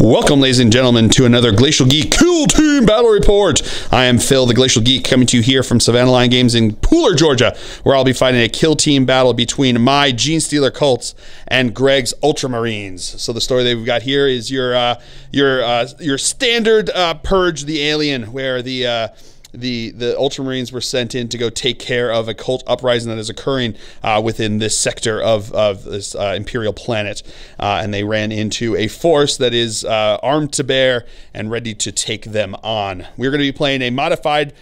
Welcome, ladies and gentlemen, to another Glacial Geek Kill Team Battle Report. I am Phil, the Glacial Geek, coming to you here from Savannah Line Games in Pooler, Georgia, where I'll be fighting a kill team battle between my Genestealer Cults and Greg's Ultramarines. So the story that we've got here is your standard Purge the Alien, where the Ultramarines were sent in to go take care of a cult uprising that is occurring within this sector of this Imperial planet. And they ran into a force that is armed to bear and ready to take them on. We're going to be playing a modified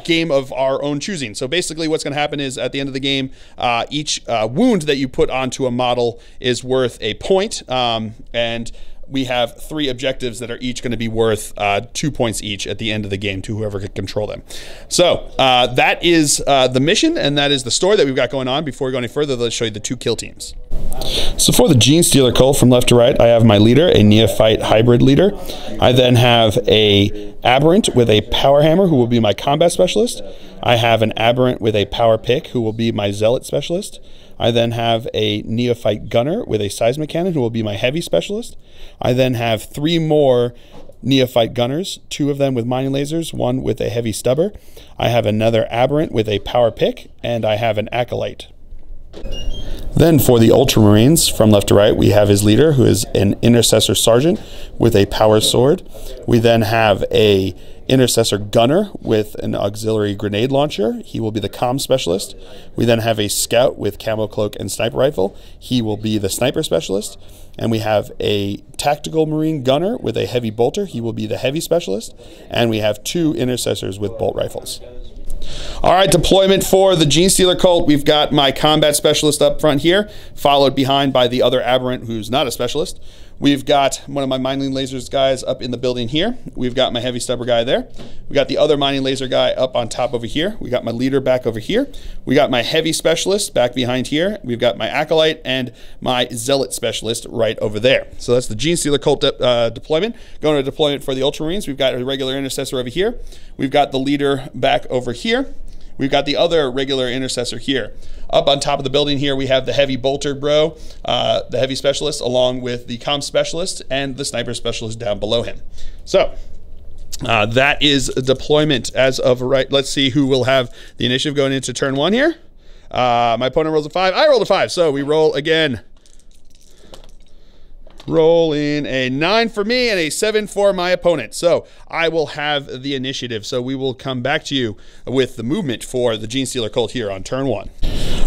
game of our own choosing. So basically what's going to happen is at the end of the game, each wound that you put onto a model is worth a point. And we have 3 objectives that are each going to be worth 2 points each at the end of the game to whoever can control them. So that is the mission, and that is the story that we've got going on. Before we go any further, let's show you the 2 kill teams. So for the Genestealer Cult, from left to right, I have my leader, a neophyte hybrid leader. I then have a aberrant with a power hammer, who will be my combat specialist. I have an aberrant with a power pick, who will be my zealot specialist. I then have a neophyte gunner with a seismic cannon, who will be my heavy specialist. I then have 3 more neophyte gunners, 2 of them with mining lasers, 1 with a heavy stubber. I have another aberrant with a power pick, and I have an acolyte. Then for the Ultramarines, from left to right, we have his leader, who is an intercessor sergeant with a power sword. We then have a intercessor gunner with an auxiliary grenade launcher. He will be the comm specialist. We then have a scout with camo cloak and sniper rifle. He will be the sniper specialist. And we have a tactical marine gunner with a heavy bolter. He will be the heavy specialist. And we have 2 intercessors with bolt rifles. All right, deployment for the Genestealer Cult. We've got my combat specialist up front here, followed behind by the other aberrant who's not a specialist. We've got one of my mining lasers guys up in the building here. We've got my heavy stubber guy there. We got the other mining laser guy up on top over here. We got my leader back over here. We got my heavy specialist back behind here. We've got my acolyte and my zealot specialist right over there. So that's the Genestealer Cult deployment. Going to deployment for the Ultramarines, we've got a regular intercessor over here. We've got the leader back over here. We've got the other regular intercessor here. Up on top of the building here, we have the heavy bolter bro, the heavy specialist, along with the comm specialist and the sniper specialist down below him. So that is deployment as of right. Let's see who will have the initiative going into turn 1 here. My opponent rolls a 5. I rolled a 5, so we roll again. Roll in a 9 for me and a 7 for my opponent. So I will have the initiative. So we will come back to you with the movement for the Genestealer Cult here on turn 1.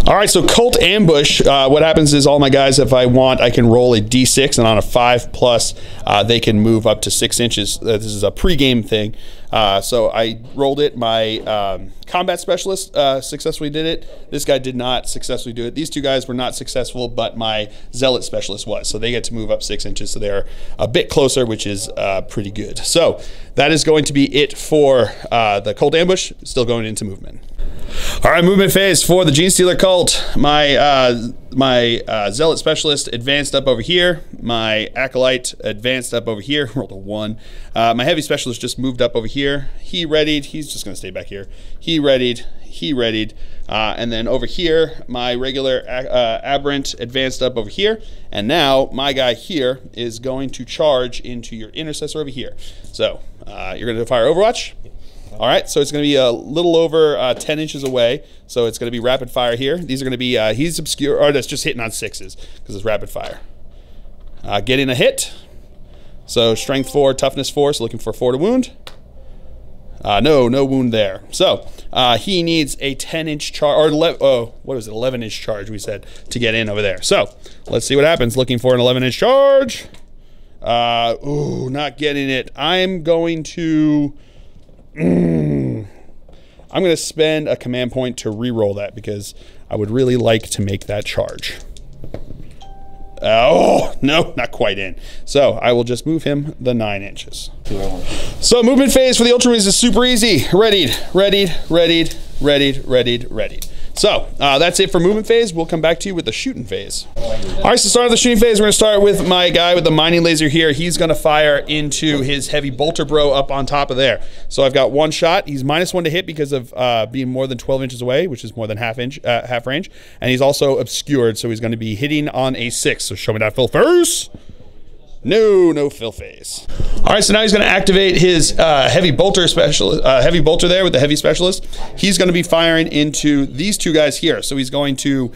All right, so Cult Ambush. What happens is all my guys, if I want, I can roll a D6, and on a 5+, they can move up to 6 inches. This is a pre-game thing. So I rolled it. My combat specialist successfully did it. This guy did not successfully do it. These 2 guys were not successful, but my zealot specialist was. So they get to move up 6 inches. So they're a bit closer, which is pretty good. So that is going to be it for the Cult Ambush. Still going into movement. All right, movement phase for the Genestealer Cult. My zealot specialist advanced up over here. My acolyte advanced up over here. Rolled a 1. My heavy specialist just moved up over here. He readied. He's just going to stay back here. He readied. He readied. And then over here, my regular aberrant advanced up over here. And now my guy here is going to charge into your intercessor over here. So you're going to fire Overwatch. All right, so it's going to be a little over 10 inches away. So it's going to be rapid fire here. These are going to be, he's obscure, or that's just hitting on 6s because it's rapid fire. Getting a hit. So strength 4, toughness 4, so looking for 4 to wound. No wound there. So he needs a 10-inch charge, or 11-inch charge, we said, to get in over there. So let's see what happens. Looking for an 11-inch charge. Ooh, not getting it. I'm going to spend a command point to re-roll that because I would really like to make that charge. Oh, no, not quite in. So I will just move him the 9 inches. So movement phase for the Ultramarines is super easy. Readied, readied, readied, readied, readied, readied. So that's it for movement phase. We'll come back to you with the shooting phase. All right, so start of the shooting phase, we're going to start with my guy with the mining laser here. He's going to fire into his heavy bolter bro up on top of there. So I've got 1 shot. He's -1 to hit because of being more than 12 inches away, which is more than half range. And he's also obscured, so he's going to be hitting on a 6. So show me that full face. No fill phase. All right, so now he's going to activate his heavy bolter specialist, heavy bolter there with the heavy specialist. He's going to be firing into these two guys here. So he's going to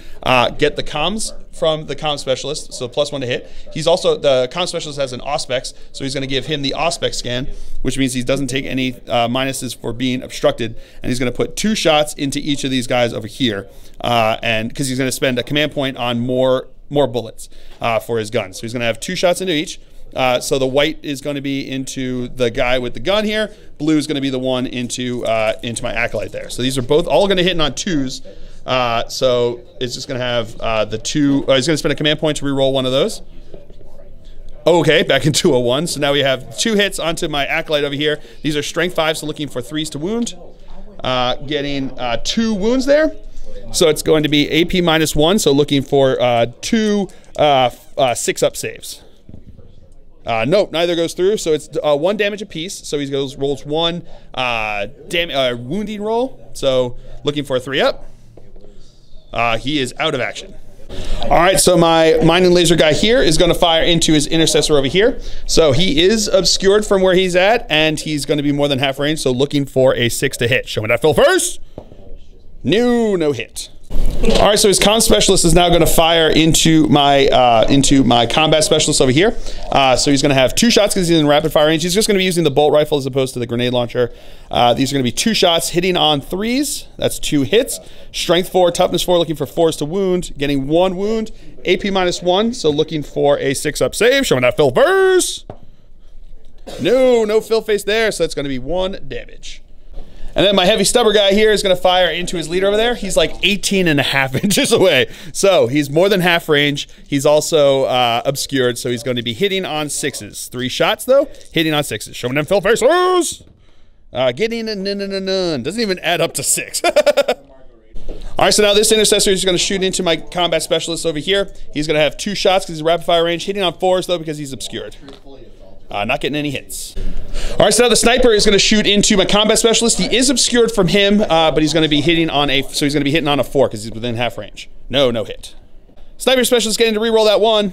get the comms from the comm specialist, so +1 to hit. He's also, the comm specialist has an auspex, so he's going to give him the auspex scan, which means he doesn't take any minuses for being obstructed, and he's going to put 2 shots into each of these guys over here, and because he's going to spend a command point on more bullets for his gun. So he's going to have 2 shots into each. So the white is going to be into the guy with the gun here. Blue is going to be the one into my acolyte there. So these are both all going to hit on 2s. So it's just going to have the 2. He's going to spend a command point to reroll one of those. Okay, back into a 1. So now we have 2 hits onto my acolyte over here. These are strength 5, so looking for 3s to wound. Getting 2 wounds there. So it's going to be AP -1, so looking for 2 6-up saves. Nope, neither goes through, so it's 1 damage apiece. So he rolls 1 wounding roll, so looking for a 3-up. He is out of action. All right, so my mining laser guy here is going to fire into his intercessor over here. So he is obscured from where he's at, and he's going to be more than half range, so looking for a 6 to hit. Show me that fill first. No hit. All right, so his comm specialist is now going to fire into my combat specialist over here. So he's going to have 2 shots because he's in rapid fire range. He's just going to be using the bolt rifle as opposed to the grenade launcher. These are going to be 2 shots hitting on 3s. That's 2 hits. Strength 4, toughness 4, looking for 4s to wound. Getting 1 wound. AP -1, so looking for a 6-up save. Showing that fill verse. No fill face there, so that's going to be 1 damage. And then my heavy stubber guy here is going to fire into his leader over there. He's like 18.5 inches away. So he's more than half range. He's also obscured, so he's going to be hitting on 6s. 3 shots, though, hitting on 6s. Showing them fill faces. Getting a none. Doesn't even add up to 6. All right, so now this intercessor is going to shoot into my combat specialist over here. He's going to have 2 shots because he's rapid fire range. Hitting on 4s, though, because he's obscured. Not getting any hits. All right, so now the sniper is going to shoot into my combat specialist. He is obscured from him, but he's going to be hitting on a 4 because he's within half range. No hit. Sniper specialist getting to reroll that 1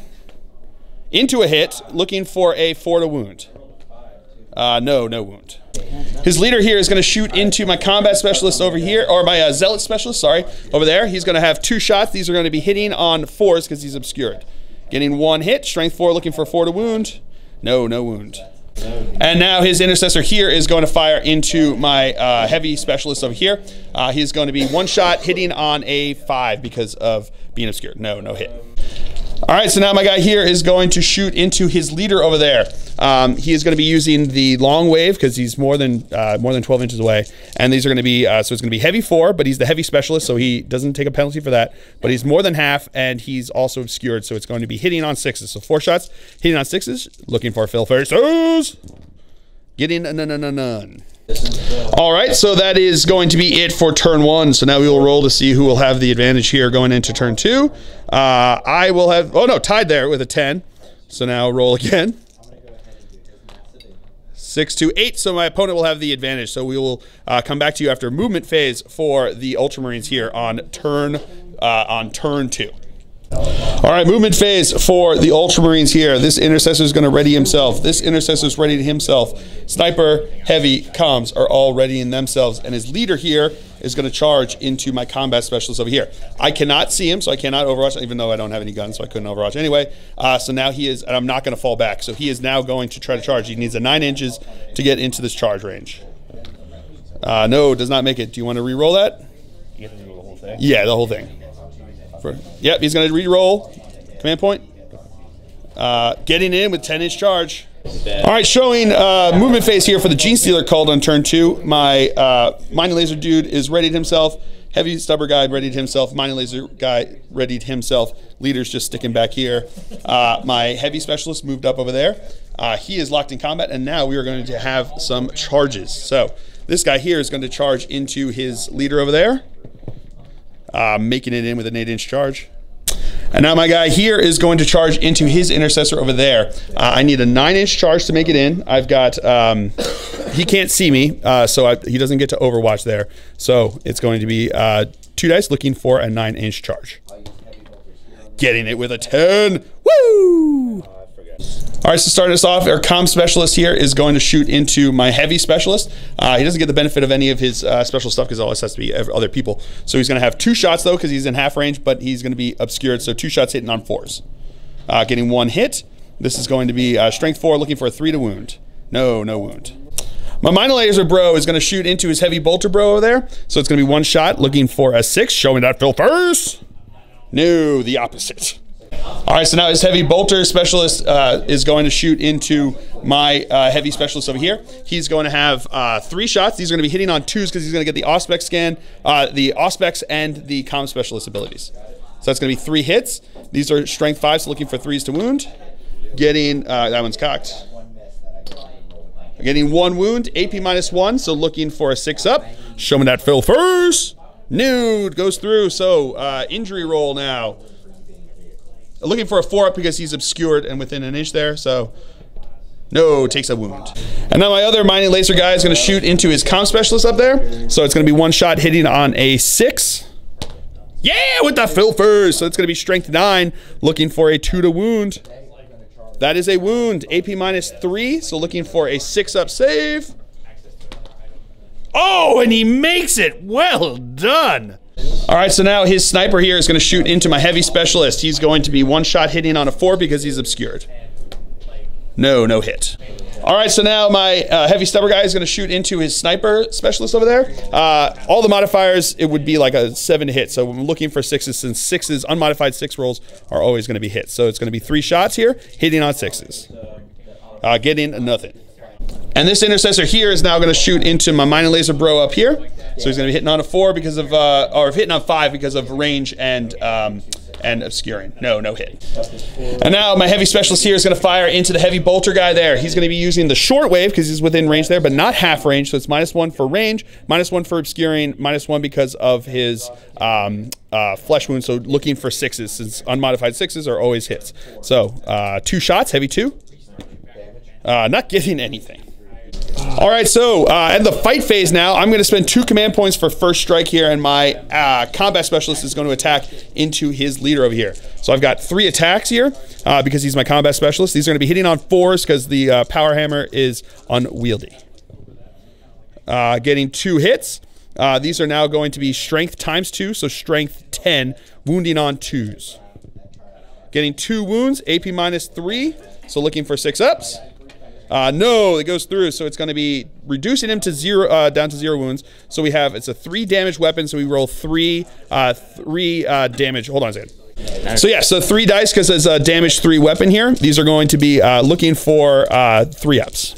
into a hit, looking for a 4 to wound. No wound. His leader here is going to shoot into my combat specialist over here, or my zealot specialist, sorry, over there. He's going to have 2 shots. These are going to be hitting on 4s because he's obscured. Getting 1 hit, strength 4, looking for 4 to wound. No wound. And now his intercessor here is going to fire into my heavy specialist over here. He's going to be 1 shot hitting on a 5 because of being obscured. No hit. All right, so now my guy here is going to shoot into his leader over there. He is going to be using the long wave because he's more than 12 inches away. And these are going to be, so it's going to be heavy 4, but he's the heavy specialist, so he doesn't take a penalty for that. But he's more than half, and he's also obscured, so it's going to be hitting on 6s. So 4 shots, hitting on 6s, looking for fill faces. Getting none. All right, so that is going to be it for turn 1. So now we will roll to see who will have the advantage here going into turn 2. I will have, tied there with a 10. So now roll again. 6 to 8, so my opponent will have the advantage. So we will come back to you after movement phase for the Ultramarines here on turn 2. All right, movement phase for the Ultramarines here. This intercessor is going to ready himself. This intercessor is readying himself. Sniper, heavy, comms are all readying themselves. And his leader here is going to charge into my combat specialist over here. I cannot see him, so I cannot overwatch, even though I don't have any guns, so I couldn't overwatch anyway. So now he is, and I'm not going to fall back. So he is now going to try to charge. He needs a 9 inches to get into this charge range. No, does not make it. Do you want to re-roll that? You have to do the whole thing? Yeah, the whole thing. Yep, he's going to re-roll. Command point. Getting in with 10-inch charge. All right, showing movement phase here for the Genestealer Cult on turn 2. My mining laser dude is readied himself. Heavy stubber guy readied himself. Mining laser guy readied himself. Leader's just sticking back here. My heavy specialist moved up over there. He is locked in combat, and now we are going to have some charges. So this guy here is going to charge into his leader over there. Making it in with an 8-inch charge. And now my guy here is going to charge into his intercessor over there. I need a 9-inch charge to make it in. I've got, he can't see me, so he doesn't get to overwatch there. So it's going to be 2 dice looking for a 9-inch charge. Getting it with a 10. Woo! All right, so starting us off, our comm specialist here is going to shoot into my heavy specialist. He doesn't get the benefit of any of his special stuff because it always has to be other people. So he's going to have 2 shots though because he's in half range, but he's going to be obscured. So 2 shots hitting on 4s. Getting 1 hit. This is going to be strength 4, looking for a 3 to wound. No wound. My minor laser bro is going to shoot into his heavy bolter bro over there. So it's going to be 1 shot, looking for a 6. Showing that Phil first. No, the opposite. All right, so now his heavy bolter specialist is going to shoot into my heavy specialist over here. He's going to have 3 shots. These are going to be hitting on 2s because he's going to get the Auspex scan, the Auspex and the comm specialist abilities. So that's going to be 3 hits. These are strength 5, so looking for 3s to wound. Getting, that one's cocked. Getting 1 wound, AP -1, so looking for a 6 up. Show me that Phil first. Nude goes through, so injury roll now. Looking for a 4 up because he's obscured and within an inch there, so no, takes a wound. And now my other mining laser guy is going to shoot into his comm specialist up there. So it's going to be 1 shot hitting on a 6. Yeah, with the Phil first. So it's going to be strength 9, looking for a 2 to wound. That is a wound, AP -3, so looking for a 6 up save. Oh, and he makes it. Well done. All right, so now his sniper here is going to shoot into my heavy specialist. He's going to be 1 shot hitting on a 4 because he's obscured. No hit. All right, so now my heavy stubber guy is going to shoot into his sniper specialist over there. All the modifiers, it would be like a 7 to hit. So I'm looking for 6s since 6s, unmodified 6 rolls are always going to be hits. So it's going to be 3 shots here, hitting on 6s. Getting nothing. And this intercessor here is now going to shoot into my mining laser bro up here. So he's going to be hitting on a 4 because of, or hitting on 5 because of range and obscuring. No hit. And now my heavy specialist here is going to fire into the heavy bolter guy there. He's going to be using the short wave because he's within range there, but not half range. So it's -1 for range, -1 for obscuring, -1 because of his flesh wound. So looking for 6s since unmodified 6s are always hits. So 2 shots, heavy 2. Not getting anything. All right, so at the fight phase now, I'm going to spend 2 command points for first strike here, and my combat specialist is going to attack into his leader over here. So I've got 3 attacks here because he's my combat specialist. These are going to be hitting on 4s because the power hammer is unwieldy. Getting 2 hits. These are now going to be strength ×2, so strength 10, wounding on 2s. Getting 2 wounds, AP -3, so looking for 6 ups. No, it goes through, so it's going to be reducing him to 0, down to 0 wounds. So we have, it's a 3 damage weapon, so we roll 3 damage. Hold on a second. So yeah, so 3 dice because it's a damage 3 weapon here. These are going to be looking for 3 ups.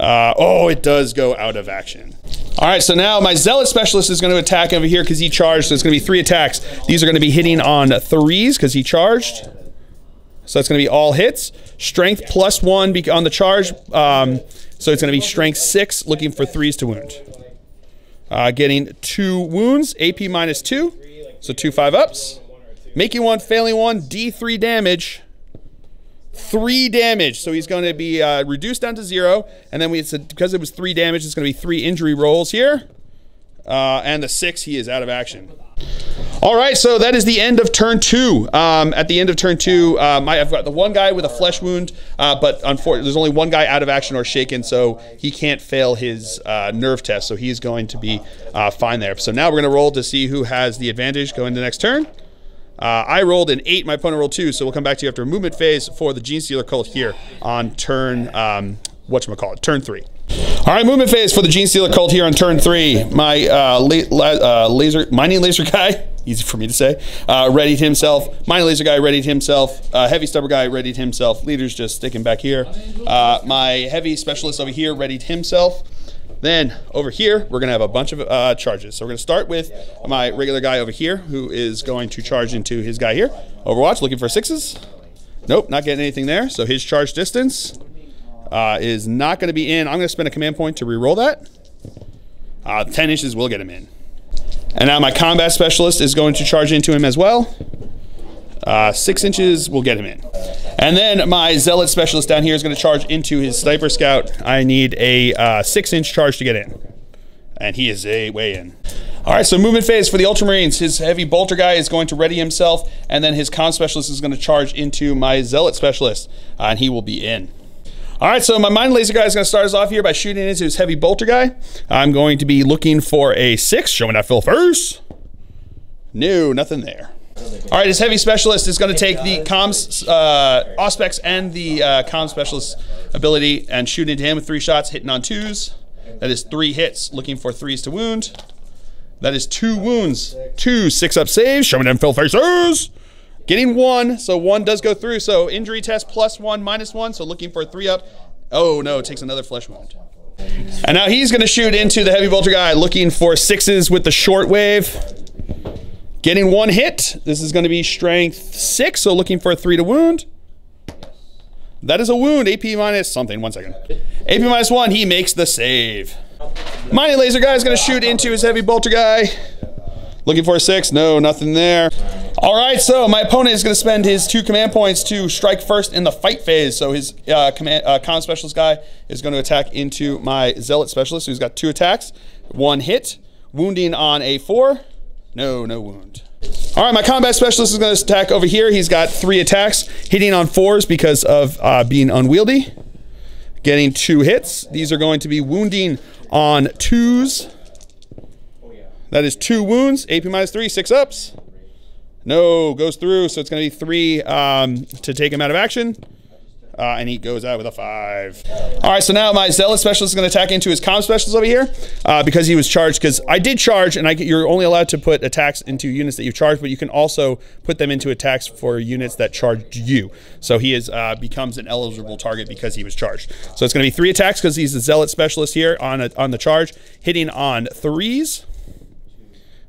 Oh, it does go out of action. All right, so now my zealot specialist is going to attack over here because he charged, so it's going to be 3 attacks. These are going to be hitting on 3s because he charged. So that's going to be all hits. Strength +1 on the charge. So it's going to be strength 6, looking for 3s to wound. Getting 2 wounds, AP -2. So 2 5 ups. Making 1, failing 1, D3 damage. 3 damage. So he's going to be reduced down to 0. And then because it was 3 damage, it's going to be 3 injury rolls here. And the 6, he is out of action. All right, so that is the end of turn 2. At the end of turn 2, I've got the 1 guy with a flesh wound, but unfortunately, there's only 1 guy out of action or shaken, so he can't fail his nerve test, so he's going to be fine there. So now we're going to roll to see who has the advantage going to the next turn. I rolled an 8, my opponent rolled 2, so we'll come back to you after a movement phase for the Genestealer Cult here on turn, whatchamacallit, turn 3. All right, movement phase for the Genestealer Cult here on turn 3. My mining laser guy, easy for me to say, readied himself. Mining laser guy readied himself. Heavy stubber guy readied himself. Leader's just sticking back here. My heavy specialist over here readied himself. Then over here, we're going to have a bunch of charges. So we're going to start with my regular guy over here, who is going to charge into his guy here. Overwatch, looking for 6s. Nope, not getting anything there. So his charge distance is not going to be in. I'm going to spend a command point to re-roll that. 10 inches will get him in. And now my combat specialist is going to charge into him as well. 6 inches will get him in. And then my zealot specialist down here is going to charge into his sniper scout. I need a 6-inch charge to get in. And he is way in. All right, so movement phase for the Ultramarines. His heavy bolter guy is going to ready himself, and then his comm specialist is going to charge into my zealot specialist, and he will be in. All right, so my mind laser guy is going to start us off here by shooting into his heavy bolter guy. I'm going to be looking for a 6. Show me that fill first. No, nothing there. All right, his heavy specialist is going to take the comms auspex and the comm specialist ability and shoot into him with 3 shots, hitting on 2s. That is 3 hits, looking for 3s to wound. That is 2 wounds, 2 6-up saves. Show me them fill faces. Getting 1, so 1 does go through. So injury test +1, -1, so looking for a 3-up. Oh no, it takes another flesh wound. And now he's going to shoot into the heavy bolter guy, looking for 6s with the short wave. Getting 1 hit. This is going to be strength 6, so looking for a 3 to wound. That is a wound. AP minus something. 1 second. AP -1. He makes the save. Mighty laser guy is going to shoot into his heavy bolter guy. Looking for a 6. No, nothing there. All right, so my opponent is going to spend his 2 command points to strike first in the fight phase. So his comm specialist guy is going to attack into my zealot specialist, who's got 2 attacks. 1 hit. Wounding on a 4. No, no wound. All right, my combat specialist is going to attack over here. He's got 3 attacks, hitting on 4s because of being unwieldy. Getting 2 hits. These are going to be wounding on 2s. That is 2 wounds. AP -3, 6-ups. No, goes through, so it's going to be 3 to take him out of action. And he goes out with a 5. All right, so now my zealot specialist is going to attack into his comm specialist over here because he was charged. Because I did charge, and you're only allowed to put attacks into units that you've charged, but you can also put them into attacks for units that charged you. So he is becomes an eligible target because he was charged. So it's going to be 3 attacks because he's the zealot specialist here on the charge, hitting on 3s.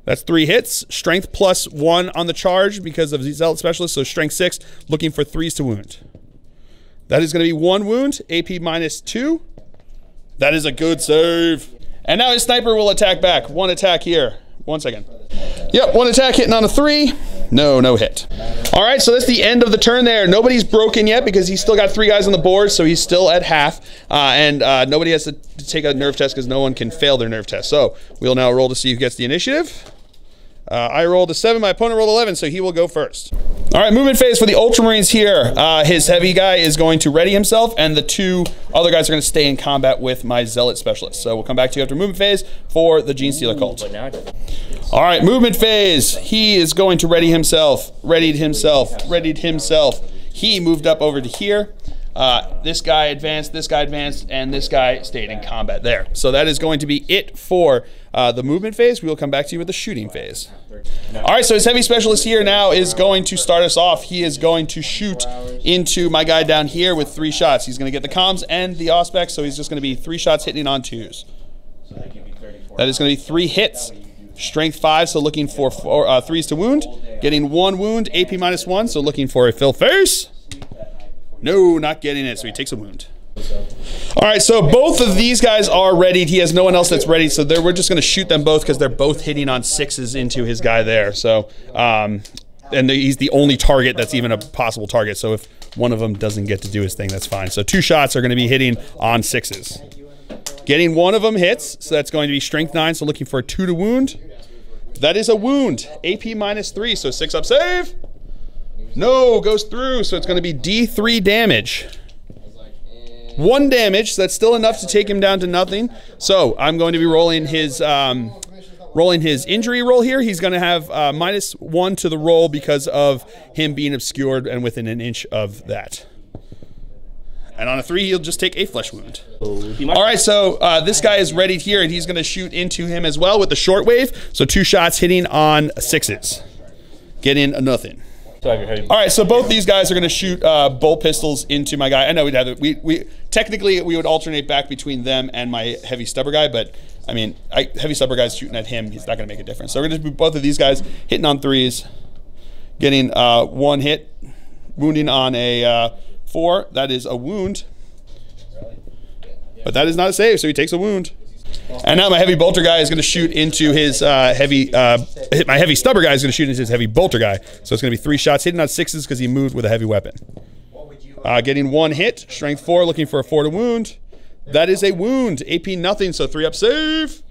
That's 3 hits. Strength +1 on the charge because of the zealot specialist. So strength 6, looking for 3s to wound. That is going to be 1 wound, AP -2. That is a good save. And now his sniper will attack back. 1 attack here. 1 second. Yep, 1 attack hitting on a 3. No, no hit. All right, so that's the end of the turn there. Nobody's broken yet because he's still got 3 guys on the board, so he's still at half. And nobody has to take a nerve test because no one can fail their nerve test. So we'll now roll to see who gets the initiative. I rolled a 7, my opponent rolled 11, so he will go first. All right, movement phase for the Ultramarines here. His heavy guy is going to ready himself, and the 2 other guys are going to stay in combat with my zealot specialist. So we'll come back to you after movement phase for the Genestealer Cult. All right, movement phase. He is going to ready himself, readied himself. He moved up over to here. This guy advanced, and this guy stayed in combat there. So that is going to be it for the movement phase. We will come back to you with the shooting phase. All right, so his heavy specialist here now is going to start us off. He is going to shoot into my guy down here with 3 shots. He's going to get the comms and the auspex, so he's just going to be 3 shots hitting on 2s. That is going to be 3 hits. Strength 5, so looking for 3s to wound. Getting 1 wound, AP -1, so looking for a fill face. No, not getting it, so he takes a wound. All right, so both of these guys are readied. He has no one else that's ready, so we're just going to shoot them both because they're both hitting on 6s into his guy there. So, and he's the only target that's even a possible target. So if one of them doesn't get to do his thing, that's fine. So 2 shots are going to be hitting on 6s. Getting 1 of them hits, so that's going to be strength 9, so looking for a 2 to wound. That is a wound, AP -3, so 6-up save. No, goes through, so it's going to be D3 damage. 1 damage, so that's still enough to take him down to nothing. So I'm going to be rolling his injury roll here. He's going to have -1 to the roll because of him being obscured and within an inch of that. And on a 3, he'll just take a flesh wound. All right, so this guy is ready here, and he's going to shoot into him as well with the short wave. So 2 shots hitting on 6s. Getting a nothing. All right, so both these guys are going to shoot bolt pistols into my guy. I know we'd have technically we would alternate back between them and my heavy stubber guy, but I mean, heavy stubber guy's shooting at him. He's not going to make a difference. So we're going to do both of these guys hitting on 3s, getting 1 hit, wounding on a 4. That is a wound, but that is not a save, so he takes a wound. And now my heavy bolter guy is going to shoot into his my heavy stubber guy is going to shoot into his heavy bolter guy. So it's going to be 3 shots hitting on 6s because he moved with a heavy weapon. Getting 1 hit, strength 4, looking for a 4 to wound. That is a wound, AP nothing, so 3-up save.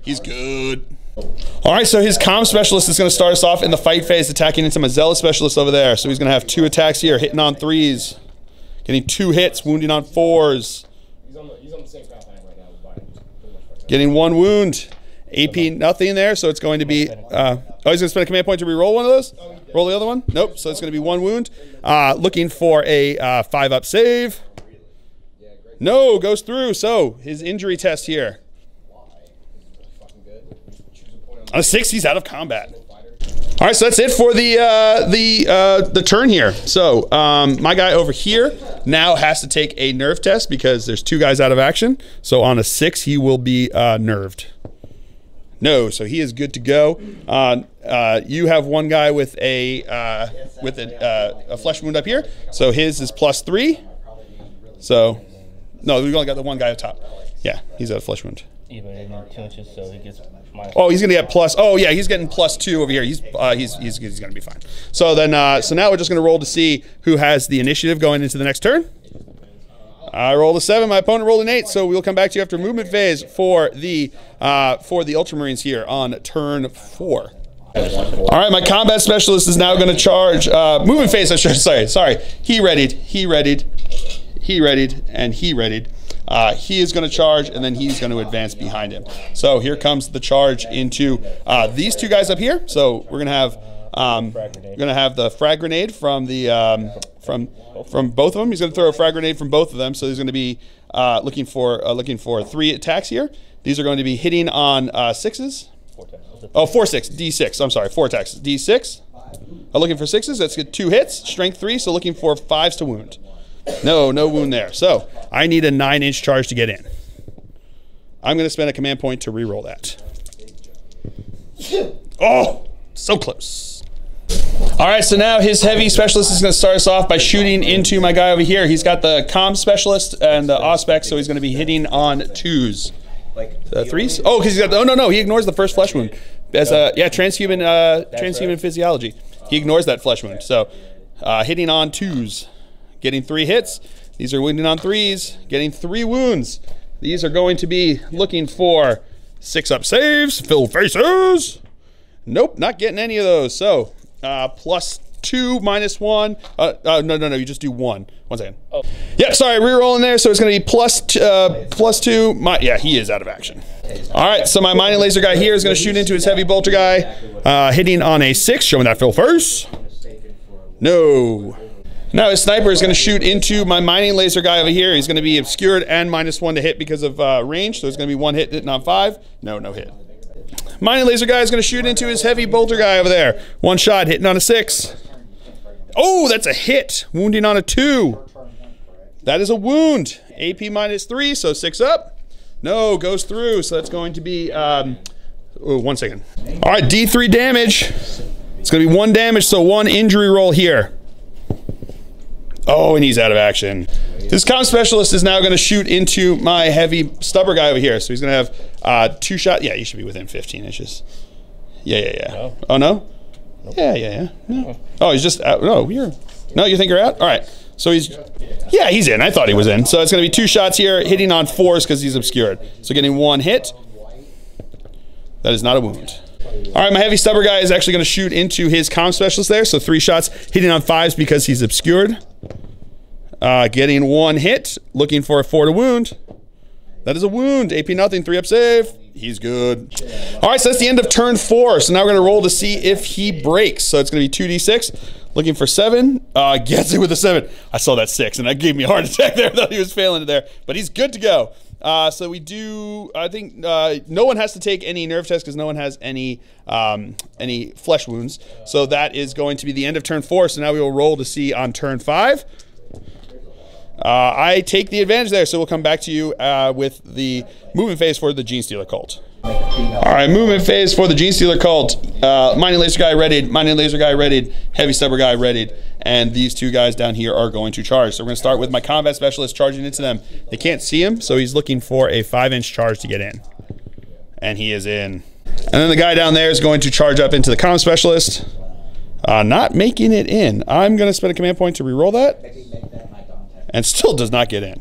He's good. All right, so his comm specialist is going to start us off in the fight phase, attacking into my zealot specialist over there. So he's going to have 2 attacks here, hitting on 3s, getting 2 hits, wounding on 4s. He's on the same path I am right now. Getting 1 wound. AP nothing there, so it's going to be... oh, he's going to spend a command point to re-roll one of those? Roll the other one? Nope, so it's going to be 1 wound. Looking for a 5-up save. No, goes through. So his injury test here. On a 6, he's out of combat. All right, so that's it for the turn here. So my guy over here now has to take a nerve test because there's 2 guys out of action. So on a 6, he will be nerved. No, so he is good to go. You have 1 guy with a flesh wound up here. So his is +3. So no, we've only got the 1 guy up top. Yeah, he's a flesh wound. Even in 2 inches, so he gets minus. Oh, he's gonna get plus. Oh yeah, he's getting +2 over here. He's gonna be fine. So then, so now we're just gonna roll to see who has the initiative going into the next turn. I rolled a 7. My opponent rolled an 8. So we'll come back to you after movement phase for the Ultramarines here on turn 4. All right, my combat specialist is now going to charge. Movement phase. Sorry. He readied, and he readied. He is going to charge, and then he's going to advance behind him. So here comes the charge into these 2 guys up here. So we're going to have the frag grenade from the from both of them. He's going to throw a frag grenade from both of them. So he's going to be looking for 3 attacks here. These are going to be hitting on 6s. Oh, 4, 6, D6. I'm sorry, 4 attacks. D6. Looking for 6s. Let's get 2 hits. Strength 3. So looking for 5s to wound. No wound there. So I need a 9-inch charge to get in. I'm going to spend a command point to re-roll that. Oh, so close. All right, so now his heavy specialist is going to start us off by shooting into my guy over here. He's got the comm specialist and the Auspex, so he's going to be hitting on 2s. 3s? Oh, because he's got. Oh no, he ignores the first flesh wound. As transhuman physiology. He ignores that flesh wound. So hitting on 2s. Getting 3 hits. These are wounding on 3s. Getting 3 wounds. These are going to be looking for 6-up saves. Fill faces. Nope, not getting any of those. So +2 -1. No. You just do 1. 1 second. Oh. Yeah, sorry, re-rolling there. So it's going to be +2. Yeah, he is out of action. All right, so my mining laser guy here is going to shoot into his heavy bolter guy, hitting on a 6. Show me that fill first. No. Now his sniper is going to shoot into my mining laser guy over here. He's going to be obscured and -1 to hit because of range. So it's going to be 1 hit hitting on 5. No hit. Mining laser guy is going to shoot into his heavy bolter guy over there. 1 shot hitting on a 6. Oh, that's a hit. Wounding on a 2. That is a wound. AP -3, so 6 up. No, goes through. So that's going to be, 1 second. All right, D3 damage. It's going to be 1 damage, so 1 injury roll here. Oh, and he's out of action. This comm specialist is now going to shoot into my heavy stubber guy over here. So he's going to have 2 shots. Yeah, you should be within 15 inches. Yeah. No. Oh, no? Nope. Yeah. No. Oh, he's just out. No, you think you're out? All right. So he's in. I thought he was in. So it's going to be 2 shots here, hitting on 4s because he's obscured. So getting 1 hit. That is not a wound. All right, my heavy stubber guy is actually going to shoot into his comm specialist there. So 3 shots, hitting on 5s because he's obscured. Getting 1 hit, looking for a 4 to wound. That is a wound. AP nothing, 3-up save. He's good. All right, so that's the end of turn 4. So now we're going to roll to see if he breaks. So it's going to be 2d6. Looking for 7. Gets it with a 7. I saw that 6, and that gave me a heart attack there. I thought he was failing it there. But he's good to go. So we do, I think, no one has to take any nerve tests because no one has any flesh wounds. So that is going to be the end of turn 4. So now we will roll to see on turn 5. I take the advantage there, so we'll come back to you with the movement phase for the Genestealer Cult. All right, movement phase for the Genestealer Cult. Mining laser guy readied, heavy stubber guy readied, and these 2 guys down here are going to charge. So we're going to start with my combat specialist charging into them. They can't see him, so he's looking for a 5-inch charge to get in. And he is in. And then the guy down there is going to charge up into the comm specialist. Not making it in. I'm going to spend a command point to re-roll that. And still does not get in.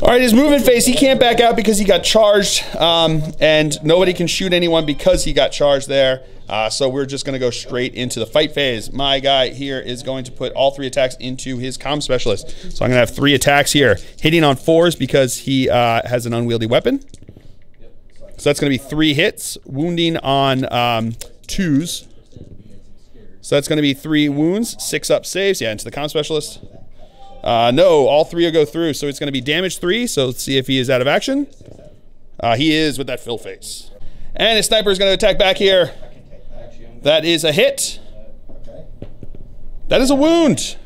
All right, his movement phase, he can't back out because he got charged, and nobody can shoot anyone because he got charged there. So we're just going to go straight into the fight phase. My guy here is going to put all 3 attacks into his comm specialist. So I'm going to have 3 attacks here, hitting on 4s because he has an unwieldy weapon. So that's going to be 3 hits, wounding on 2s. So that's going to be 3 wounds, 6 up saves. Yeah, into the comm specialist. No, all 3 will go through. So it's going to be damage 3. So let's see if he is out of action. He is with that fill face. And his sniper is going to attack back here. That is a hit. That is a wound.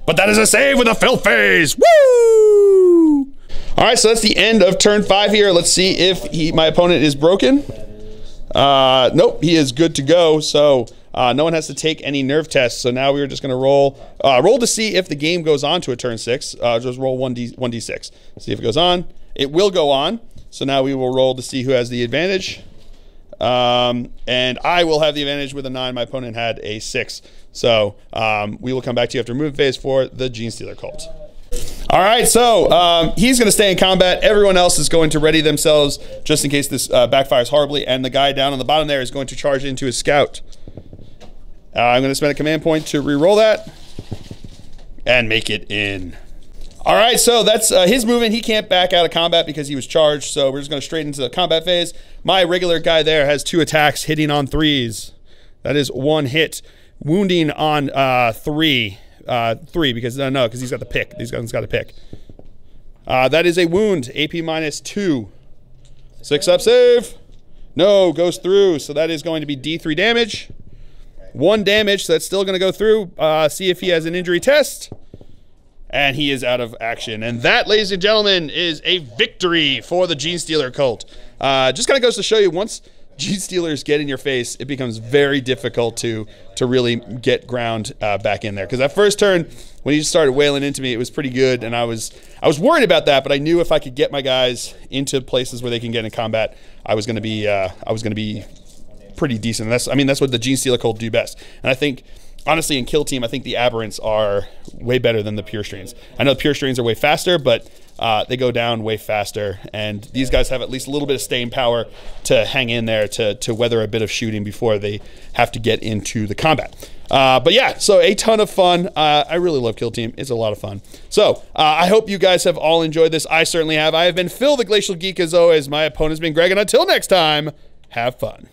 But that is a save with a fill phase. Woo! All right, so that's the end of turn 5 here. Let's see if my opponent is broken. Nope, he is good to go. So no one has to take any nerve tests. So now we're just going to roll to see if the game goes on to a turn 6. Just roll 1d6. See if it goes on. It will go on. So now we will roll to see who has the advantage. And I will have the advantage with a 9. My opponent had a 6. So we will come back to you after movement phase for the Genestealer Cult. All right, so he's going to stay in combat. Everyone else is going to ready themselves just in case this backfires horribly. And the guy down on the bottom there is going to charge into his scout. I'm going to spend a command point to re-roll that and make it in. All right, so that's his movement. He can't back out of combat because he was charged. So we're just going to straight into the combat phase. My regular guy there has 2 attacks hitting on 3s. That is 1 hit. Wounding on 3. 3 because because he's got the pick. These guys got a pick. That is a wound. AP -2. 6 up save. No, goes through. So that is going to be D3 damage. 1 damage. So that's still going to go through. See if he has an injury test. And he is out of action. And that, ladies and gentlemen, is a victory for the Genestealer Cult. Just kind of goes to show you, once Genestealers get in your face, it becomes very difficult to really get ground back in there. Because that first turn, when he just started wailing into me, it was pretty good, and I was worried about that. But I knew if I could get my guys into places where they can get in combat, I was going to be pretty decent. And that's what the Genestealer Cult do best. And I think, honestly, in Kill Team, I think the Aberrants are way better than the Pure Strains. I know the Pure Strains are way faster, but they go down way faster, and these guys have at least a little bit of staying power to hang in there to weather a bit of shooting before they have to get into the combat. But yeah, so a ton of fun. I really love Kill Team. It's a lot of fun. So I hope you guys have all enjoyed this. I certainly have. I have been Phil, the Glacial Geek, as always. My opponent has been Greg, and until next time, have fun.